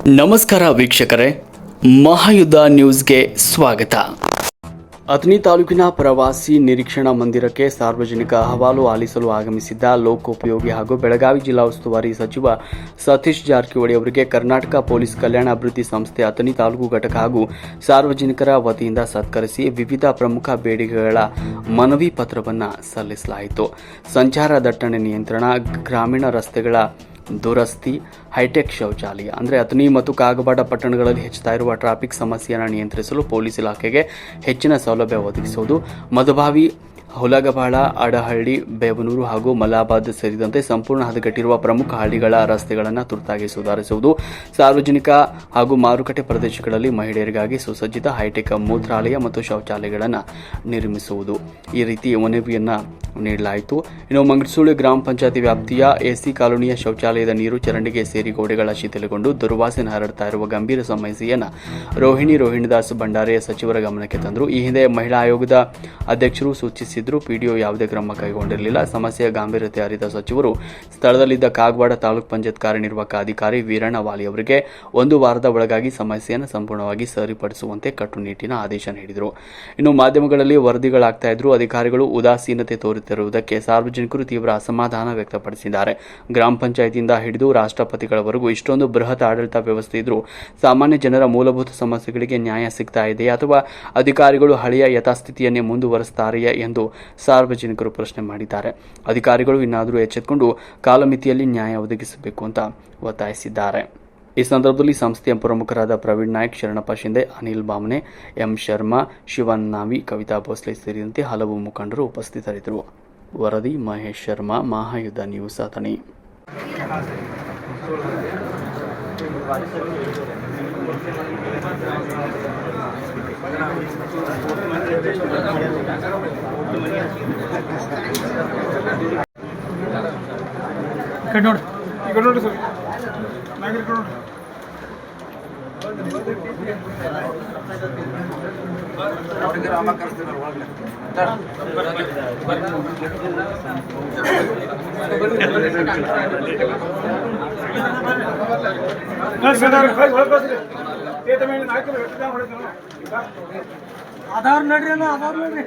ನಮಸ್ಕಾರ ವೀಕ್ಷಕರೇ, ಮಹಾಯುದ್ಧ ನ್ಯೂಸ್ಗೆ ಸ್ವಾಗತ. ಅಥಣಿ ತಾಲೂಕಿನ ಪ್ರವಾಸಿ ನಿರೀಕ್ಷಣಾ ಮಂದಿರಕ್ಕೆ ಸಾರ್ವಜನಿಕ ಅಹವಾಲು ಆಲಿಸಲು ಆಗಮಿಸಿದ್ದ ಲೋಕೋಪಯೋಗಿ ಹಾಗೂ ಬೆಳಗಾವಿ ಜಿಲ್ಲಾ ಉಸ್ತುವಾರಿ ಸಚಿವ ಸತೀಶ್ ಜಾರಕಿಹೊಳಿ ಅವರಿಗೆ ಕರ್ನಾಟಕ ಪೊಲೀಸ್ ಕಲ್ಯಾಣ ಅಭಿವೃದ್ಧಿ ಸಂಸ್ಥೆ ಅಥಣಿ ತಾಲೂಕು ಘಟಕ ಹಾಗೂ ಸಾರ್ವಜನಿಕರ ವತಿಯಿಂದ ಸತ್ಕರಿಸಿ ವಿವಿಧ ಪ್ರಮುಖ ಬೇಡಿಕೆಗಳ ಮನವಿ ಪತ್ರವನ್ನು ಸಲ್ಲಿಸಲಾಯಿತು. ಸಂಚಾರ ದಟ್ಟಣೆ ನಿಯಂತ್ರಣ, ಗ್ರಾಮೀಣ ರಸ್ತೆಗಳ ದುರಸ್ತಿ, ಹೈಟೆಕ್ ಶೌಚಾಲಯ ಅಂದರೆ ಅಥಣಿ ಮತ್ತು ಕಾಗವಾಡ ಪಟ್ಟಣಗಳಲ್ಲಿ ಹೆಚ್ಚುತ್ತಾ ಇರುವ ಟ್ರಾಫಿಕ್ ಸಮಸ್ಯೆಯನ್ನು ನಿಯಂತ್ರಿಸಲು ಪೊಲೀಸ್ ಇಲಾಖೆಗೆ ಹೆಚ್ಚಿನ ಸೌಲಭ್ಯ ಒದಗಿಸುವುದು, ಮಧುಬಾವಿ, ಹುಲಗಬಾಳ, ಅಡಹಳ್ಳಿ, ಬೇವನೂರು ಹಾಗೂ ಮಲಾಬಾದ್ ಸೇರಿದಂತೆ ಸಂಪೂರ್ಣ ಹದಗೆಟ್ಟಿರುವ ಪ್ರಮುಖ ಹಳ್ಳಿಗಳ ರಸ್ತೆಗಳನ್ನು ತುರ್ತಾಗಿ ಸುಧಾರಿಸುವುದು, ಸಾರ್ವಜನಿಕ ಹಾಗೂ ಮಾರುಕಟ್ಟೆ ಪ್ರದೇಶಗಳಲ್ಲಿ ಮಹಿಳೆಯರಿಗಾಗಿ ಸುಸಜ್ಜಿತ ಹೈಟೆಕ್ ಮೂತ್ರಾಲಯ ಮತ್ತು ಶೌಚಾಲಯಗಳನ್ನು ನಿರ್ಮಿಸುವುದು. ಈ ರೀತಿ ಮನವಿಯನ್ನು ನೀಡಲಾಯಿತು. ಇನ್ನು ಮಂಗಸೂಳಿ ಗ್ರಾಮ ಪಂಚಾಯತಿ ವ್ಯಾಪ್ತಿಯ ಎಸಿ ಕಾಲೋನಿಯ ಶೌಚಾಲಯದ ನೀರು ಚರಂಡಿಗೆ ಸೇರಿ ಗೋಡೆಗಳ ಶಿಥಿಲಗೊಂಡು ದುರ್ವಾಸನೆ ಹರಡ್ತಾ ಇರುವ ಗಂಭೀರ ಸಮಸ್ಯೆಯನ್ನು ರೋಹಿಣಿದಾಸ್ ಭಂಡಾರೆ ಸಚಿವರ ಗಮನಕ್ಕೆ ತಂದರು. ಈ ಹಿಂದೆ ಮಹಿಳಾ ಆಯೋಗದ ಅಧ್ಯಕ್ಷರು ಸೂಚಿಸಿದ್ರು, ಪಿಡಿಒ ಯಾವುದೇ ಕ್ರಮ ಕೈಗೊಂಡಿರಲಿಲ್ಲ. ಸಮಸ್ಯೆಯ ಗಾಂಭೀರ್ಯತೆ ಅರಿತ ಸಚಿವರು ಸ್ಥಳದಲ್ಲಿದ್ದ ಕಾಗವಾಡ ತಾಲೂಕು ಪಂಚಾಯತ್ ಕಾರ್ಯನಿರ್ವಾಹಕ ಅಧಿಕಾರಿ ವೀರಣ್ಣ ವಾಲಿ ಅವರಿಗೆ 1 ವಾರದ ಒಳಗಾಗಿ ಸಮಸ್ಯೆಯನ್ನು ಸಂಪೂರ್ಣವಾಗಿ ಸರಿಪಡಿಸುವಂತೆ ಕಟ್ಟುನಿಟ್ಟಿನ ಆದೇಶ ನೀಡಿದರು. ಇನ್ನು ಮಾಧ್ಯಮಗಳಲ್ಲಿ ವರದಿಗಳಾಗ್ತಾ ಇದ್ರು, ಅಧಿಕಾರಿಗಳು ಉದಾಸೀನತೆ ತೋರುತ್ತಿರುವುದಕ್ಕೆ ಸಾರ್ವಜನಿಕರು ತೀವ್ರ ಅಸಮಾಧಾನ ವ್ಯಕ್ತಪಡಿಸಿದ್ದಾರೆ. ಗ್ರಾಮ ಪಂಚಾಯತಿಯಿಂದ ಹಿಡಿದು ರಾಷ್ಟ್ರಪತಿಗಳವರೆಗೂ ಇಷ್ಟೊಂದು ಬೃಹತ್ ಆಡಳಿತ ವ್ಯವಸ್ಥೆ ಇದ್ರೂ ಸಾಮಾನ್ಯ ಜನರ ಮೂಲಭೂತ ಸಮಸ್ಯೆಗಳಿಗೆ ನ್ಯಾಯ ಸಿಗ್ತಾ ಇದೆಯೇ ಅಥವಾ ಅಧಿಕಾರಿಗಳು ಹಳೆಯ ಯಥಾಸ್ಥಿತಿಯನ್ನೇ ಮುಂದುವರಿಸುತ್ತಾರೆಯೇ ಎಂದು ಸಾರ್ವಜನಿಕರು ಪ್ರಶ್ನೆ ಮಾಡಿದ್ದಾರೆ. ಅಧಿಕಾರಿಗಳು ಇನ್ನಾದರೂ ಎಚ್ಚೆತ್ತುಕೊಂಡು ಕಾಲಮಿತಿಯಲ್ಲಿ ನ್ಯಾಯ ಒದಗಿಸಬೇಕು ಅಂತ ಒತ್ತಾಯಿಸಿದ್ದಾರೆ. ಈ ಸಂದರ್ಭದಲ್ಲಿ ಸಂಸ್ಥೆಯ ಪ್ರಮುಖರಾದ ಪ್ರವೀಣ್ ನಾಯ್ಕ್, ಶರಣಪ್ಪ ಶಿಂದೆ, ಅನಿಲ್ ಬಾಮನೆ, ಎಂ ಶರ್ಮಾ, ಶಿವನ್ ನಾವಿ, ಕವಿತಾ ಭೋಸ್ಲೆ ಸೇರಿದಂತೆ ಹಲವು ಮುಖಂಡರು ಉಪಸ್ಥಿತರಿದ್ದರು. ವರದಿ ಮಹೇಶ್ ಶರ್ಮಾ, ಮಹಾಯುದ್ಧ ನ್ಯೂಸ್, ಅಥಣಿ. ನೋಡಿ ಸರ್, ಆಧಾರ್ ನೋಡ್ರಿ, ಆಧಾರ್ ನೋಡ್ರಿ.